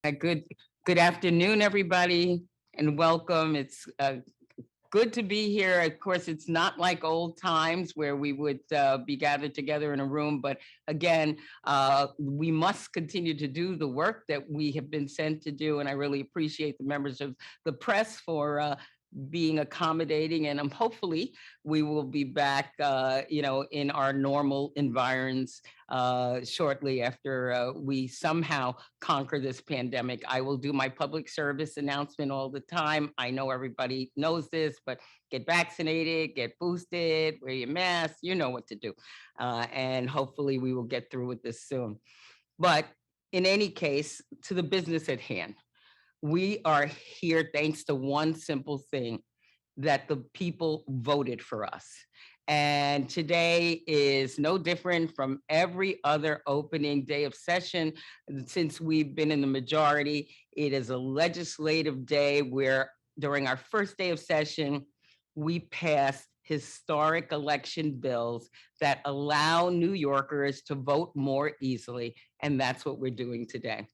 Good afternoon, everybody, and welcome. It's good to be here. Of course, it's not like old times where we would be gathered together in a room, but again, we must continue to do the work that we have been sent to do, and I really appreciate the members of the press for being accommodating, and hopefully we will be back, in our normal environs shortly after we somehow conquer this pandemic. I will do my public service announcement all the time. I know everybody knows this, but get vaccinated, get boosted, wear your mask, you know what to do. And hopefully we will get through with this soon. But in any case, to the business at hand, we are here thanks to one simple thing, that the people voted for us. And today is no different from every other opening day of session since we've been in the majority. It is a legislative day where during our first day of session, we passed historic election bills that allow New Yorkers to vote more easily. And that's what we're doing today.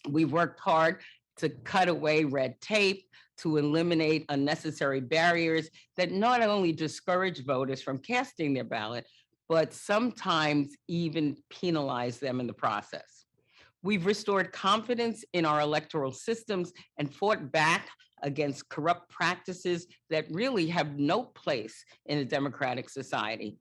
We've worked hard to cut away red tape, to eliminate unnecessary barriers that not only discourage voters from casting their ballot, but sometimes even penalize them in the process. We've restored confidence in our electoral systems and fought back against corrupt practices that really have no place in a democratic society.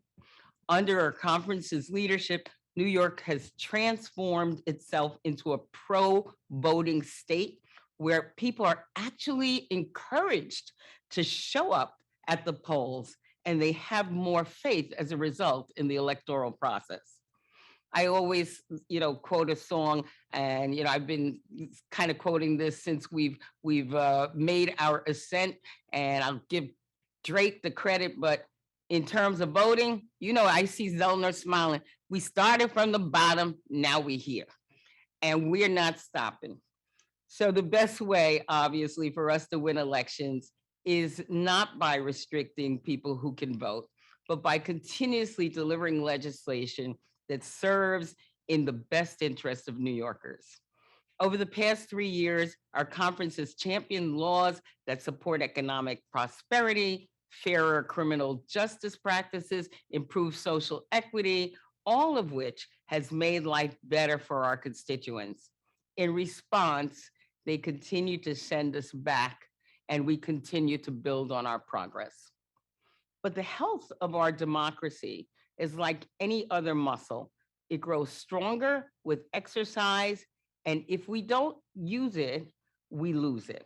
Under our conference's leadership, New York has transformed itself into a pro-voting state where people are actually encouraged to show up at the polls, and they have more faith as a result in the electoral process. I always, quote a song, and I've been kind of quoting this since we've made our ascent, and I'll give Drake the credit, but in terms of voting, I see Zellner smiling. We started from the bottom, now we're here, and we're not stopping. So the best way, obviously, for us to win elections is not by restricting people who can vote, but by continuously delivering legislation that serves in the best interest of New Yorkers. Over the past 3 years, our conference has championed laws that support economic prosperity, fairer criminal justice practices, improved social equity, all of which has made life better for our constituents. In response, they continue to send us back, and we continue to build on our progress. But the health of our democracy is like any other muscle. It grows stronger with exercise, and if we don't use it, we lose it.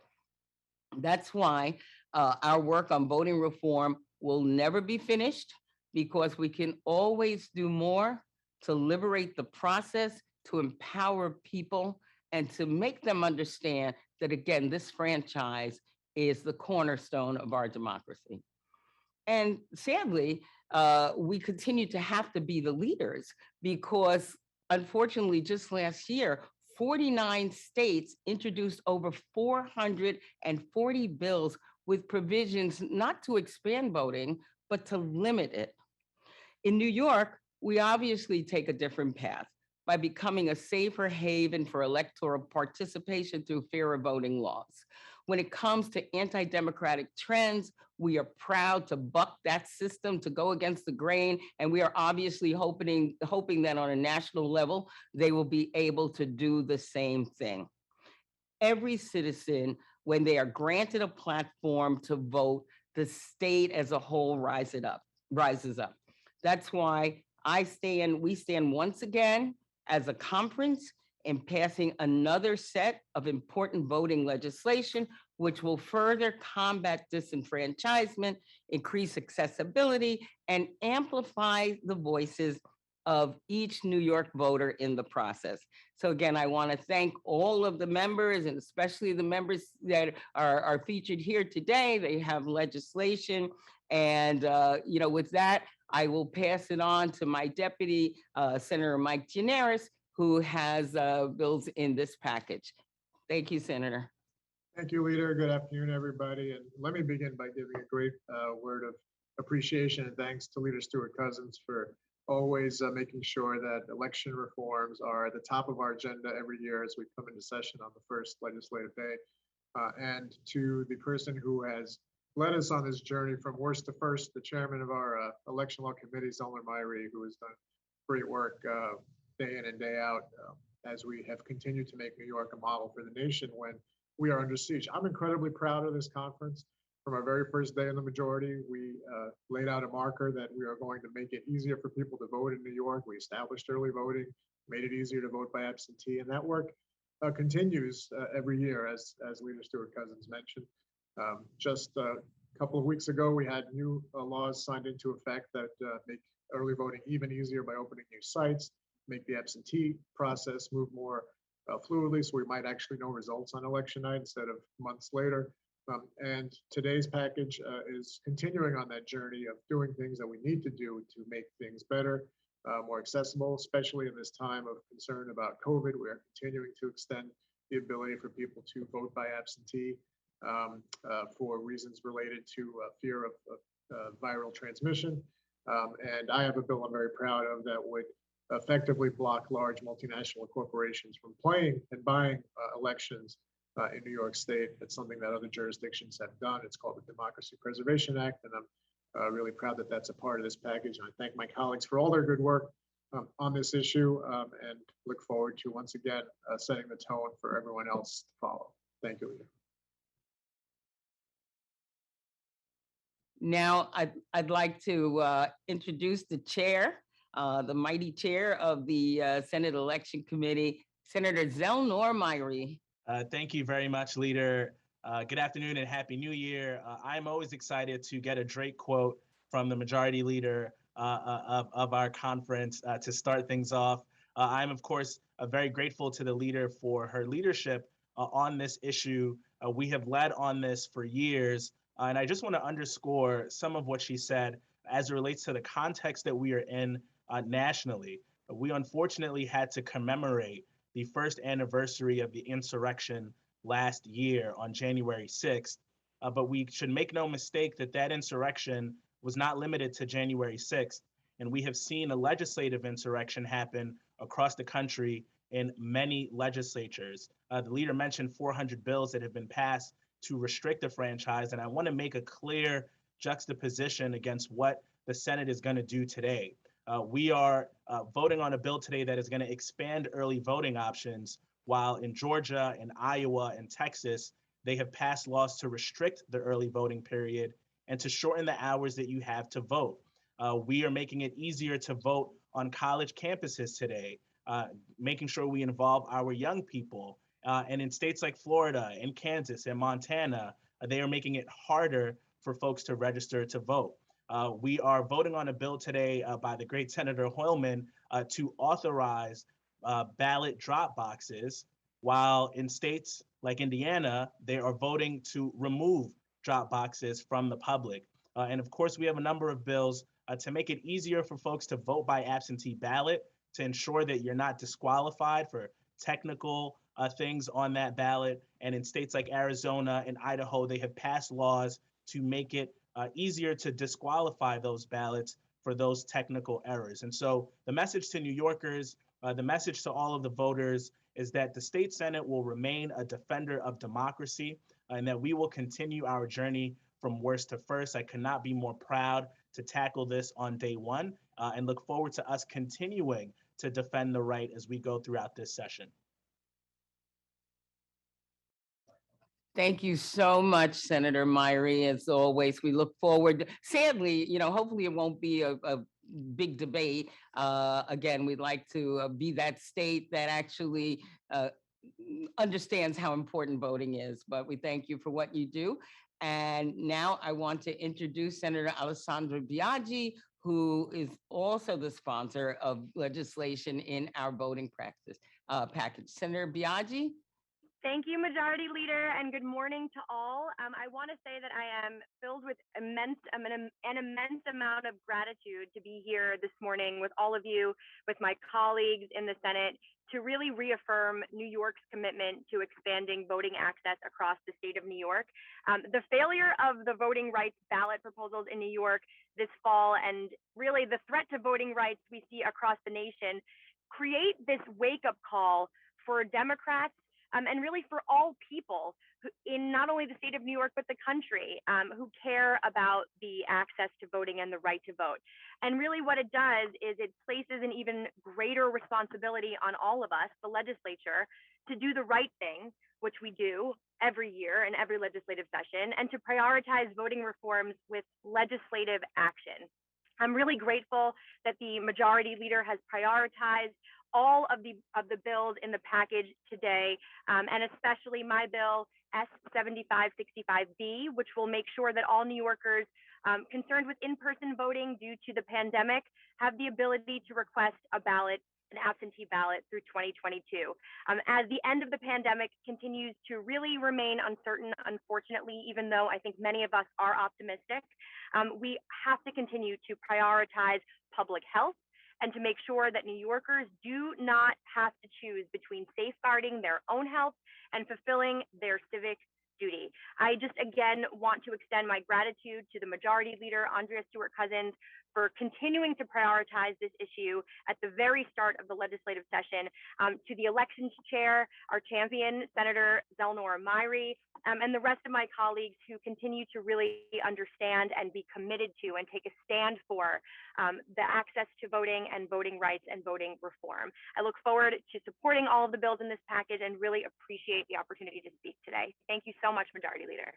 That's why our work on voting reform will never be finished, because we can always do more to liberate the process, to empower people, and to make them understand that, again, this franchise is the cornerstone of our democracy. And sadly, we continue to have to be the leaders because, unfortunately, just last year, 49 states introduced over 440 bills with provisions not to expand voting, but to limit it. In New York, we obviously take a different path by becoming a safer haven for electoral participation through fairer voting laws. When it comes to anti-democratic trends, we are proud to buck that system, to go against the grain, and we are obviously hoping that on a national level, they will be able to do the same thing. Every citizen, when they are granted a platform to vote, the state as a whole rises up. That's why we stand once again as a conference in passing another set of important voting legislation, which will further combat disenfranchisement, increase accessibility, and amplify the voices of each New York voter in the process. So again, I want to thank all of the members, and especially the members that are featured here today. They have legislation. And with that, I will pass it on to my deputy, Senator Mike Gianaris, who has bills in this package. Thank you, Senator. Thank you, Leader. Good afternoon, everybody. And let me begin by giving a great word of appreciation and thanks to Leader Stewart Cousins for always making sure that election reforms are at the top of our agenda every year as we come into session on the first legislative day. And to the person who has led us on this journey from worst to first, the chairman of our election law committee, Zoller Myrie, who has done great work day in and day out as we have continued to make New York a model for the nation when we are under siege. I'm incredibly proud of this conference. From our very first day in the majority, we laid out a marker that we are going to make it easier for people to vote in New York. We established early voting, made it easier to vote by absentee, and that work continues every year, as Leader Stewart-Cousins mentioned. Just a couple of weeks ago, we had new laws signed into effect that make early voting even easier by opening new sites, make the absentee process move more fluidly, so we might actually know results on election night instead of months later. And today's package is continuing on that journey of doing things that we need to do to make things better, more accessible, especially in this time of concern about COVID. We are continuing to extend the ability for people to vote by absentee for reasons related to fear of viral transmission. And I have a bill I'm very proud of that would effectively block large multinational corporations from playing and buying elections in New York State. It's something that other jurisdictions have done. It's called the Democracy Preservation Act, and I'm really proud that that's a part of this package. And I thank my colleagues for all their good work on this issue and look forward to once again setting the tone for everyone else to follow. Thank you, Leader. Now, I'd like to introduce the chair, the mighty chair of the Senate Election Committee, Senator Zelnor Myrie. Thank you very much, Leader. Good afternoon and Happy New Year. I'm always excited to get a Drake quote from the Majority Leader of our conference to start things off. I'm, of course, very grateful to the leader for her leadership on this issue. We have led on this for years, and I just want to underscore some of what she said as it relates to the context that we are in nationally. We unfortunately had to commemorate the first anniversary of the insurrection last year on January 6th. But we should make no mistake that that insurrection was not limited to January 6th. And we have seen a legislative insurrection happen across the country in many legislatures. The leader mentioned 400 bills that have been passed to restrict the franchise. And I want to make a clear juxtaposition against what the Senate is going to do today. We are voting on a bill today that is going to expand early voting options, while in Georgia and Iowa and Texas, they have passed laws to restrict the early voting period and to shorten the hours that you have to vote. We are making it easier to vote on college campuses today, making sure we involve our young people. And in states like Florida and Kansas and Montana, they are making it harder for folks to register to vote. We are voting on a bill today by the great Senator Hoyleman to authorize ballot drop boxes, while in states like Indiana, they are voting to remove drop boxes from the public. And of course, we have a number of bills to make it easier for folks to vote by absentee ballot, to ensure that you're not disqualified for technical things on that ballot. And in states like Arizona and Idaho, they have passed laws to make it easier to disqualify those ballots for those technical errors. And so the message to New Yorkers, the message to all of the voters is that the state Senate will remain a defender of democracy and that we will continue our journey from worst to first. I could not be more proud to tackle this on day one and look forward to us continuing to defend the right as we go throughout this session. Thank you so much, Senator Myrie. As always, we look forward. Sadly, hopefully it won't be a big debate. Again, we'd like to be that state that actually understands how important voting is, but we thank you for what you do. And now I want to introduce Senator Alessandra Biaggi, who is also the sponsor of legislation in our voting practice package. Senator Biaggi. Thank you, Majority Leader, and good morning to all. I want to say that I am filled with an immense amount of gratitude to be here this morning with all of you, with my colleagues in the Senate, to really reaffirm New York's commitment to expanding voting access across the state of New York. The failure of the voting rights ballot proposals in New York this fall, and really the threat to voting rights we see across the nation, create this wake-up call for Democrats and really for all people in not only the state of New York, but the country, who care about the access to voting and the right to vote. And really what it does is it places an even greater responsibility on all of us, the legislature, to do the right thing, which we do every year in every legislative session, and to prioritize voting reforms with legislative action. I'm really grateful that the Majority Leader has prioritized all of the bills in the package today, and especially my bill S7565B, which will make sure that all New Yorkers concerned with in-person voting due to the pandemic have the ability to request an absentee ballot through 2022. As the end of the pandemic continues to really remain uncertain, unfortunately, even though I think many of us are optimistic, we have to continue to prioritize public health and to make sure that New Yorkers do not have to choose between safeguarding their own health and fulfilling their civic duty. I just again want to extend my gratitude to the Majority Leader, Andrea Stewart-Cousins, for continuing to prioritize this issue at the very start of the legislative session, to the elections chair, our champion, Senator Zelnor Myrie, and the rest of my colleagues who continue to really understand and be committed to and take a stand for the access to voting and voting rights and voting reform. I look forward to supporting all of the bills in this package and really appreciate the opportunity to speak today. Thank you so much, Majority Leader.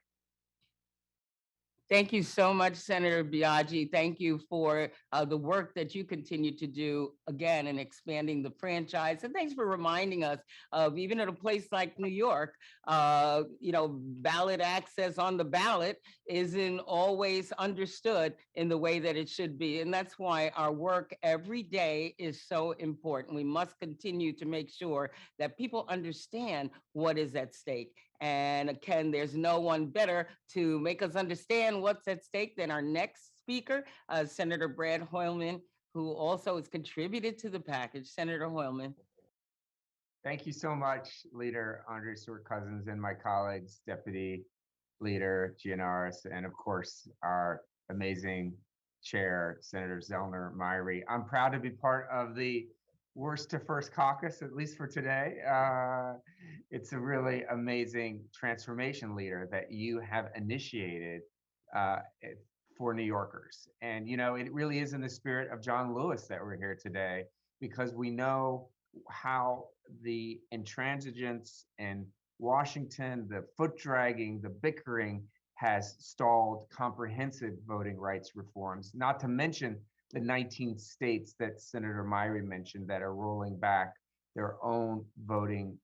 Thank you so much, Senator Biaggi. Thank you for the work that you continue to do, again, in expanding the franchise. And thanks for reminding us of, even at a place like New York, ballot access on the ballot isn't always understood in the way that it should be. And that's why our work every day is so important. We must continue to make sure that people understand what is at stake. And again, there's no one better to make us understand what's at stake than our next speaker, Senator Brad Hoyleman, who also has contributed to the package. Senator Hoyleman. Thank you so much, Leader Andrea Stewart-Cousins, and my colleagues, Deputy Leader Gianaris, and of course, our amazing chair, Senator Zelnor Myrie. I'm proud to be part of the worst to first caucus, at least for today. It's a really amazing transformation, Leader, that you have initiated for New Yorkers. And, it really is in the spirit of John Lewis that we're here today, because we know how the intransigence in Washington, the foot dragging, the bickering has stalled comprehensive voting rights reforms, not to mention the 19 states that Senator Myrie mentioned that are rolling back their own voting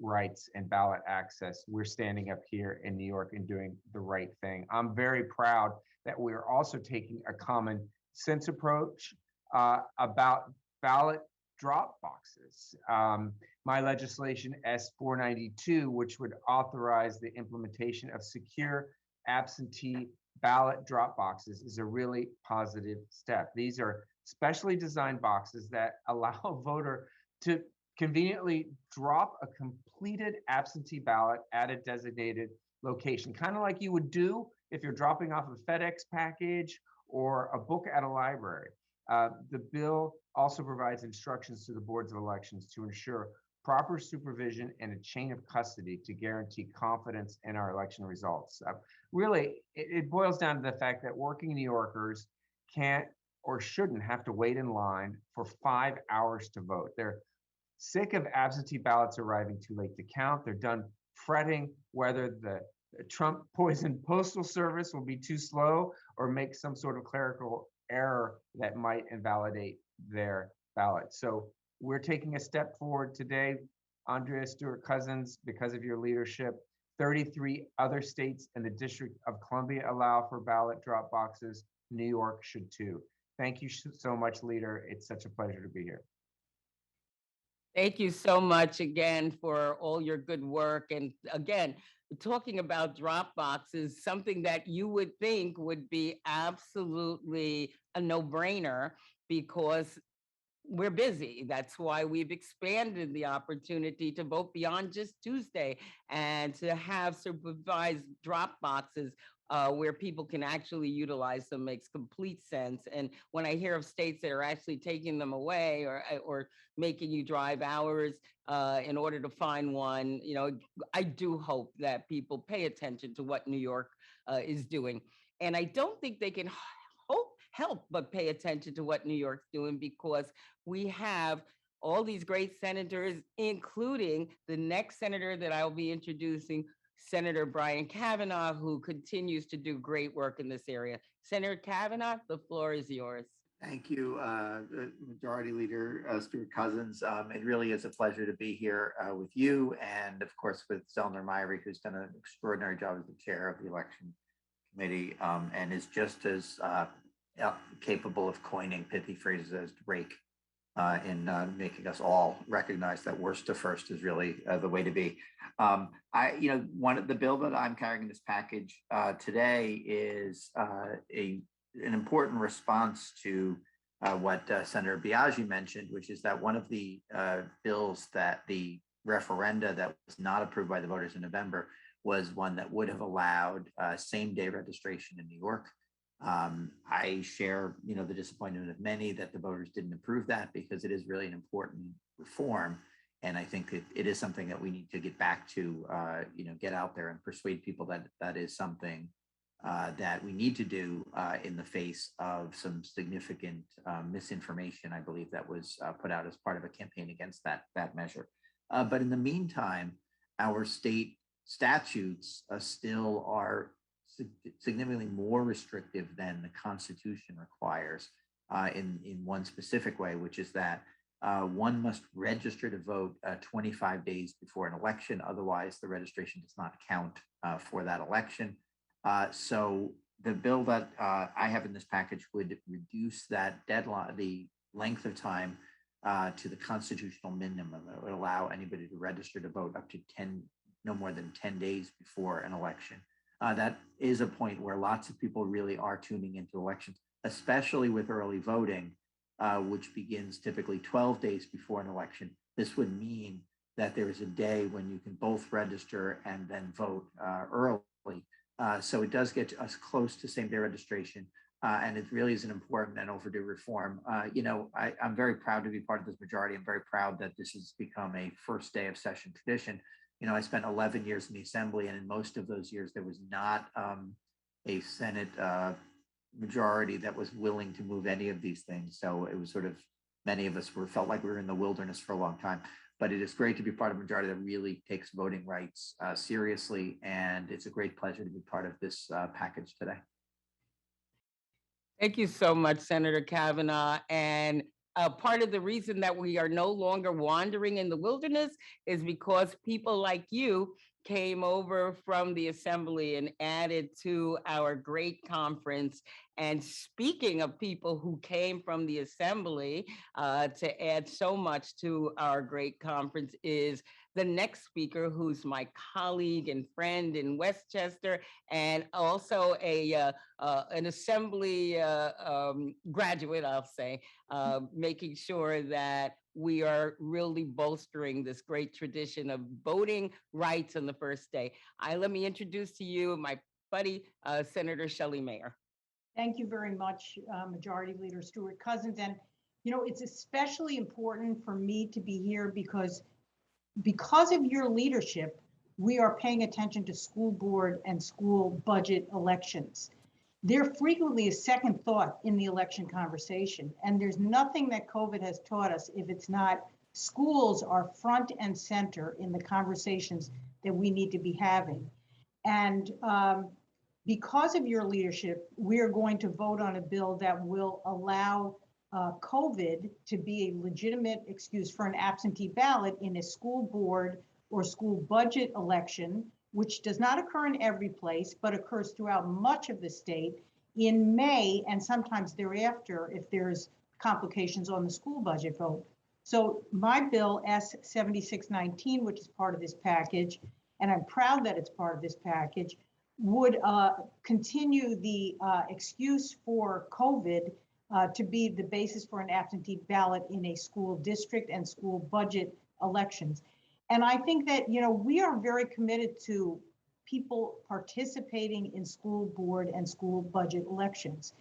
rights and ballot access. We're standing up here in New York and doing the right thing. I'm very proud that we're also taking a common sense approach about ballot drop boxes. My legislation S492, which would authorize the implementation of secure absentee ballot drop boxes, is a really positive step. These are specially designed boxes that allow a voter to conveniently drop a completed absentee ballot at a designated location, kind of like you would do if you're dropping off a FedEx package or a book at a library. The bill also provides instructions to the boards of elections to ensure proper supervision and a chain of custody to guarantee confidence in our election results. Really, it boils down to the fact that working New Yorkers can't or shouldn't have to wait in line for 5 hours to vote. They're sick of absentee ballots arriving too late to count. They're done fretting whether the Trump poison postal service will be too slow or make some sort of clerical error that might invalidate their ballot. So we're taking a step forward today, Andrea Stewart-Cousins, because of your leadership. 33 other states and the District of Columbia allow for ballot drop boxes. New York should too. Thank you so much, Leader. It's such a pleasure to be here. Thank you so much again for all your good work. And again, talking about drop boxes, something that you would think would be absolutely a no-brainer because we're busy. That's why we've expanded the opportunity to vote beyond just Tuesday and to have supervised drop boxes where people can actually utilize them makes complete sense. And when I hear of states that are actually taking them away or making you drive hours in order to find one, I do hope that people pay attention to what New York is doing. And I don't think they can help but pay attention to what New York's doing because we have all these great senators, including the next senator that I'll be introducing, Senator Brian Kavanaugh, who continues to do great work in this area. Senator Kavanaugh, the floor is yours. Thank you, Majority Leader Stuart Cousins. It really is a pleasure to be here with you and, of course, with Zellner Myrie, who's done an extraordinary job as the chair of the election committee and is just as capable of coining pithy phrases as Drake in making us all recognize that worst to first is really the way to be. One of the bill that I'm carrying in this package today is an important response to what Senator Biaggi mentioned, which is that one of the bills that the referenda that was not approved by the voters in November was one that would have allowed same-day registration in New York. I share, the disappointment of many that the voters didn't approve that because it is really an important reform. And I think it is something that we need to get back to, get out there and persuade people that that is something that we need to do in the face of some significant misinformation, I believe, that was put out as part of a campaign against that measure. But in the meantime, our state statutes still are significantly more restrictive than the Constitution requires in one specific way, which is that one must register to vote 25 days before an election. Otherwise, the registration does not count for that election. So the bill that I have in this package would reduce that deadline, the length of time to the constitutional minimum. It would allow anybody to register to vote up to no more than 10 days before an election. That is a point where lots of people really are tuning into elections, especially with early voting, which begins typically 12 days before an election. This would mean that there is a day when you can both register and then vote early. So it does get us close to same-day registration, and it really is an important and overdue reform. I'm very proud to be part of this majority. I'm very proud that this has become a first day of session tradition. I spent 11 years in the Assembly, and in most of those years, there was not a Senate majority that was willing to move any of these things. So it was sort of, many of us felt like we were in the wilderness for a long time. But it is great to be part of a majority that really takes voting rights seriously. And it's a great pleasure to be part of this package today. Thank you so much, Senator Kavanaugh. And part of the reason that we are no longer wandering in the wilderness is because people like you came over from the Assembly and added to our great conference. And speaking of people who came from the Assembly to add so much to our great conference is the next speaker, who's my colleague and friend in Westchester, and also an Assembly graduate, I'll say, making sure that we are really bolstering this great tradition of voting rights on the first day. Let me introduce to you my buddy, Senator Shelley Mayer. Thank you very much, Majority Leader Stuart Cousins. And, it's especially important for me to be here because of your leadership, we are paying attention to school board and school budget elections. They're frequently a second thought in the election conversation. And there's nothing that COVID has taught us if it's not schools are front and center in the conversations that we need to be having. And because of your leadership, we are going to vote on a bill that will allow COVID to be a legitimate excuse for an absentee ballot in a school board or school budget election, which does not occur in every place, but occurs throughout much of the state in May and sometimes thereafter if there's complications on the school budget vote. So my bill S7619, which is part of this package, and I'm proud that it's part of this package, would continue the excuse for COVID to be the basis for an absentee ballot in a school district and school budget elections. And I think that, we are very committed to people participating in school board and school budget elections.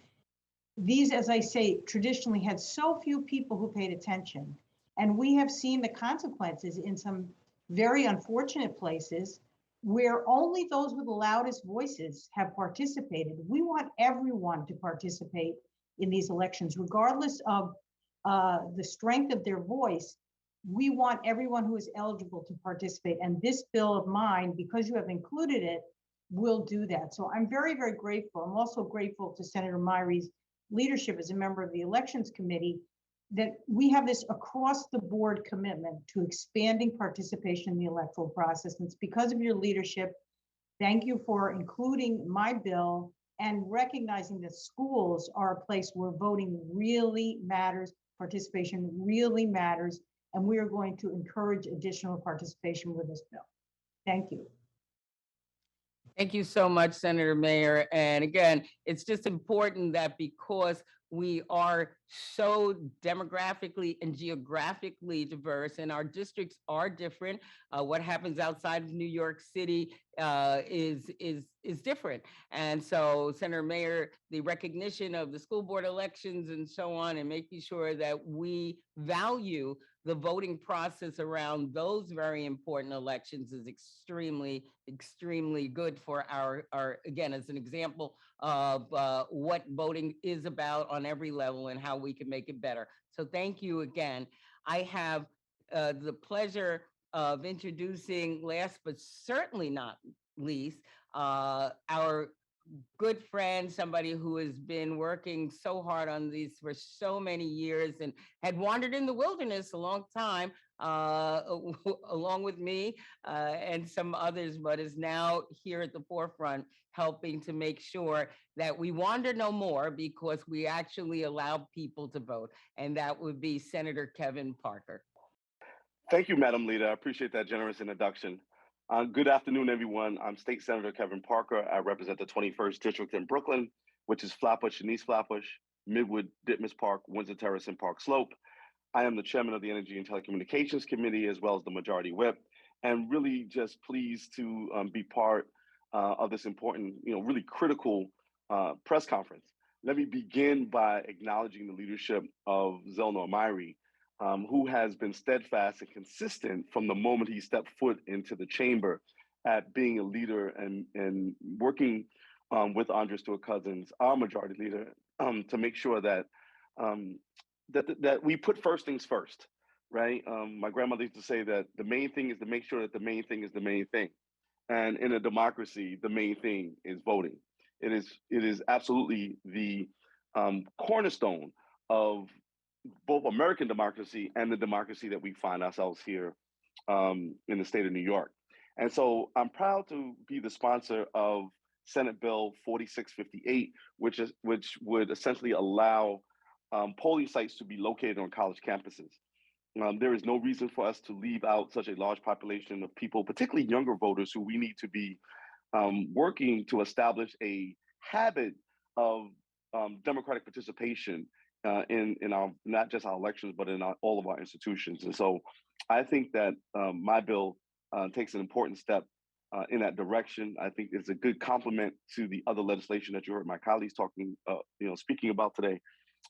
These, as I say, traditionally had so few people who paid attention. And we have seen the consequences in some very unfortunate places where only those with the loudest voices have participated. We want everyone to participate in these elections, regardless of the strength of their voice. We want everyone who is eligible to participate. And this bill of mine, because you have included it, will do that. So I'm very, very grateful. I'm also grateful to Senator Myre's leadership as a member of the Elections Committee, that we have this across the board commitment to expanding participation in the electoral process. And it's because of your leadership. Thank you for including my bill and recognizing that schools are a place where voting really matters, participation really matters, and we are going to encourage additional participation with this bill. Thank you. Thank you so much, Senator Mayer. And again, it's just important that because we are so demographically and geographically diverse, and our districts are different. What happens outside of New York City is different. And so, Senator Mayer, the recognition of the school board elections and so on, and making sure that we value the voting process around those very important elections is extremely, extremely good for our again, as an example of what voting is about on every level and how we can make it better. So thank you again. I have the pleasure of introducing, last but certainly not least, our good friend, somebody who has been working so hard on these for so many years and had wandered in the wilderness a long time, along with me and some others, but is now here at the forefront, helping to make sure that we wander no more because we actually allow people to vote. And that would be Senator Kevin Parker. Thank you, Madam Leader. I appreciate that generous introduction. Good afternoon, everyone. I'm State Senator Kevin Parker. I represent the 21st District in Brooklyn, which is Flatbush and East Flatbush, Midwood, Ditmas Park, Windsor Terrace, and Park Slope. I am the chairman of the Energy and Telecommunications Committee, as well as the Majority Whip, and really just pleased to be part of this important, really critical press conference. Let me begin by acknowledging the leadership of Zelnor Myrie, who has been steadfast and consistent from the moment he stepped foot into the chamber at being a leader and working with Andrea Stewart-Cousins, our majority leader, to make sure that that we put first things first, right? My grandmother used to say that the main thing is to make sure that the main thing is the main thing. And in a democracy, the main thing is voting. It is absolutely the cornerstone of both American democracy and the democracy that we find ourselves here in the state of New York. And so I'm proud to be the sponsor of Senate Bill 4658, which would essentially allow polling sites to be located on college campuses. There is no reason for us to leave out such a large population of people, particularly younger voters, who we need to be working to establish a habit of democratic participation in our, not just our elections, but in all of our institutions. And so I think that my bill takes an important step in that direction. I think it's a good complement to the other legislation that you heard my colleagues talking, speaking about today.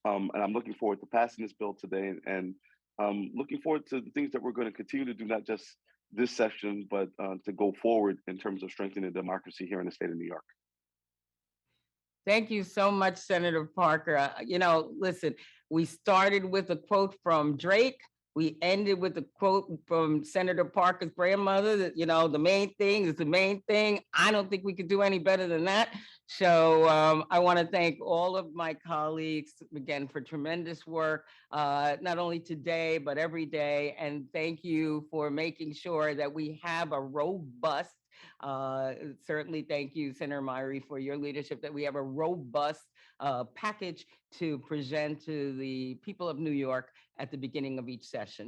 And I'm looking forward to passing this bill today, and looking forward to the things that we're going to continue to do, not just this session, but to go forward in terms of strengthening democracy here in the state of New York. Thank you so much, Senator Parker. Listen, we started with a quote from Drake. We ended with a quote from Senator Parker's grandmother that, the main thing is the main thing. I don't think we could do any better than that. So I want to thank all of my colleagues, again, for tremendous work, not only today, but every day. And thank you for making sure that we have a robust, certainly thank you, Senator Myrie, for your leadership, that we have a robust package to present to the people of New York at the beginning of each session.